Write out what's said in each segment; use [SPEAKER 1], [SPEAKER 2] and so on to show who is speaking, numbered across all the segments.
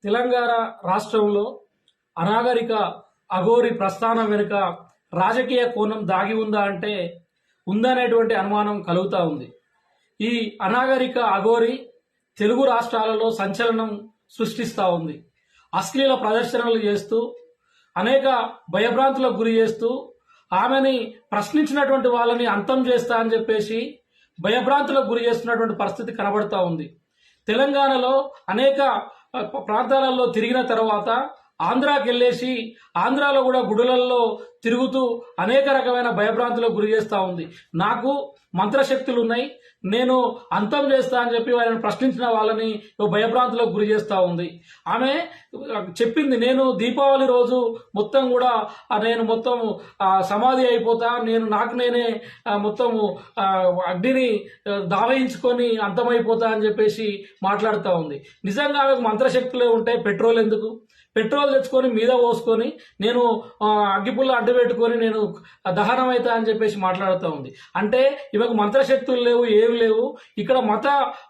[SPEAKER 1] తెలంగాణ రాష్ట్రంలో అనాగరిక అఘోరి ప్రస్థానం వెనుక రాజకీయ కోణం దాగి ఉందా అంటే ఉందనేటువంటి అనుమానం కలుగుతూ ఉంది. ఈ అనాగరిక అఘోరి తెలుగు రాష్ట్రాలలో సంచలనం సృష్టిస్తూ ఉంది. అశ్లీల ప్రదర్శనలు చేస్తూ అనేక భయభ్రాంతులకు గురి చేస్తూ ఆమెని ప్రశ్నించినటువంటి వాళ్ళని అంతం చేస్తా అని చెప్పేసి భయభ్రాంతులకు గురి చేస్తున్నటువంటి పరిస్థితి కనబడతా ఉంది. తెలంగాణలో అనేక ప్రాంతాలలో తిరిగిన తర్వాత ఆంధ్రాకి వెళ్ళేసి ఆంధ్రాలో కూడా గుడులలో తిరుగుతూ అనేక రకమైన భయభ్రాంతులకు గురి చేస్తూ ఉంది. నాకు మంత్రశక్తులు ఉన్నాయి, నేను అంతం చేస్తా అని చెప్పి వాళ్ళని ప్రశ్నించిన వాళ్ళని భయభ్రాంతులకు గురి చేస్తూ ఉంది. ఆమె చెప్పింది, నేను దీపావళి రోజు మొత్తం కూడా నేను మొత్తం సమాధి అయిపోతా, నాకు నేనే మొత్తం అగ్నిని దావయించుకొని అంతమైపోతా అని చెప్పేసి మాట్లాడుతూ ఉంది. నిజంగా ఆమెకు మంత్రశక్తులే ఉంటే పెట్రోల్ ఎందుకు? పెట్రోల్ తెచ్చుకొని మీద పోసుకొని నేను అగ్గిపుల్ల అడ్డు పెట్టుకొని నేను దహనం అవుతా అని చెప్పేసి మాట్లాడుతూ ఉంది. అంటే ఇవకు మంత్రశక్తులు లేవు, ఏమి లేవు. ఇక్కడ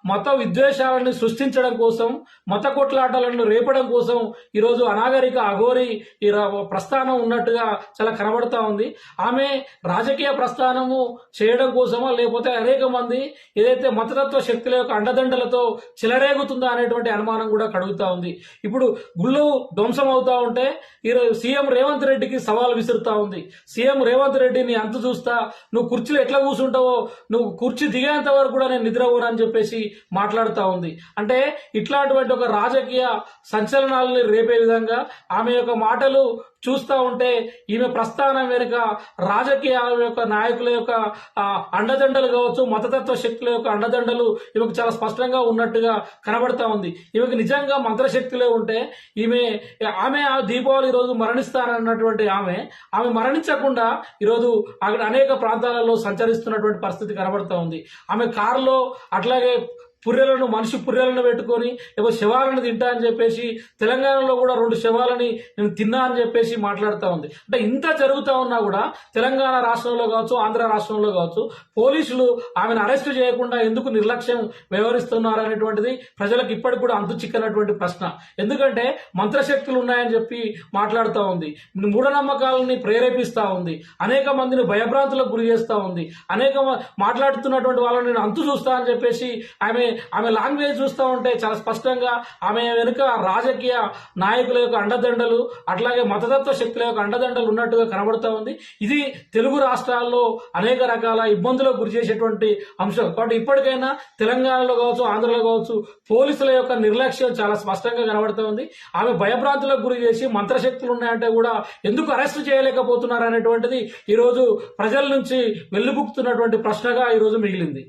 [SPEAKER 1] మత విద్వేషాలను సృష్టించడం కోసం, మత కొట్లాటలను రేపడం కోసం ఈరోజు అనాగరిక అఘోరి ఈ ప్రస్థానం ఉన్నట్టుగా చాలా కనబడతా ఉంది. ఆమె రాజకీయ ప్రస్థానము చేయడం కోసమో లేకపోతే అనేక మంది ఏదైతే మతతత్వ శక్తుల యొక్క అండదండలతో చిలరేగుతుందా అనేటువంటి అనుమానం కూడా కలుగుతా ఉంది. ఇప్పుడు గుళ్ళు ధ్వంసం అవుతా ఉంటే ఈరోజు సీఎం రేవంత్ రెడ్డికి సవాల్ విసురుతా ఉంది. సీఎం రేవంత్ రెడ్డిని అంత చూస్తా, నువ్వు కుర్చీలో ఎట్లా కూర్చుంటావో, నువ్వు కుర్చీ దిగేంత వరకు కూడా నేను నిద్రపోను అని చెప్పేసి మాట్లాడుతూ ఉంది. అంటే ఇట్లాంటి ఒక రాజకీయ సంచలనాలను రేపే విధంగా ఆమె యొక్క మాటలు చూస్తూ ఉంటే ఈమె ప్రస్థానం వెనుక రాజకీయాల యొక్క నాయకుల యొక్క అండదండలు కావచ్చు, మతతత్వ శక్తుల యొక్క అండదండలు ఈమెకు చాలా స్పష్టంగా ఉన్నట్టుగా కనబడతా ఉంది. ఈమెకు నిజంగా మంత్రశక్తులే ఉంటే ఆమె దీపావళి రోజు మరణిస్తానన్నటువంటి ఆమె మరణించకుండా ఈరోజు అక్కడ అనేక ప్రాంతాలలో సంచరిస్తున్నటువంటి పరిస్థితి కనబడతా ఉంది. ఆమె కారులో అట్లాగే మనిషి పుర్రెలను పెట్టుకొని ఏవో శవాలను తింటా అని చెప్పేసి తెలంగాణలో కూడా 2 శవాలని నేను తిన్నా అని చెప్పేసి మాట్లాడుతూ ఉంది. అంటే ఇంత జరుగుతూ ఉన్నా కూడా తెలంగాణ రాష్ట్రంలో కావచ్చు, ఆంధ్ర రాష్ట్రంలో కావచ్చు, పోలీసులు ఆమెను అరెస్టు చేయకుండా ఎందుకు నిర్లక్ష్యం వ్యవహరిస్తున్నారు అనేటువంటిది ప్రజలకు ఇప్పటికి కూడా అంతు చిక్కనటువంటి ప్రశ్న. ఎందుకంటే మంత్రశక్తులు ఉన్నాయని చెప్పి మాట్లాడుతూ ఉంది, మూఢనమ్మకాలని ప్రేరేపిస్తూ ఉంది, అనేక మందిని భయభ్రాంతులకు గురి చేస్తూ ఉంది, మాట్లాడుతున్నటువంటి వాళ్ళని నేను అంతు చూస్తా అని చెప్పేసి ఆమె లాంగ్వేజ్ చూస్తూ ఉంటే చాలా స్పష్టంగా ఆమె వెనుక రాజకీయ నాయకుల యొక్క అండదండలు అట్లాగే మతతత్వ శక్తుల యొక్క అండదండలు ఉన్నట్టుగా కనబడుతూ ఉంది. ఇది తెలుగు రాష్ట్రాల్లో అనేక రకాల ఇబ్బందులకు గురి చేసేటువంటి అంశం. కాబట్టి ఇప్పటికైనా తెలంగాణలో కావచ్చు, ఆంధ్రలో కావచ్చు, పోలీసుల యొక్క నిర్లక్ష్యం చాలా స్పష్టంగా కనబడుతూ ఉంది. ఆమె భయభ్రాంతులకు గురి చేసి మంత్రశక్తులు ఉన్నాయంటే కూడా ఎందుకు అరెస్టు చేయలేకపోతున్నారు అనేటువంటిది ఈరోజు ప్రజల నుంచి వెల్లుబుక్కుతున్నటువంటి ప్రశ్నగా ఈరోజు మిగిలింది.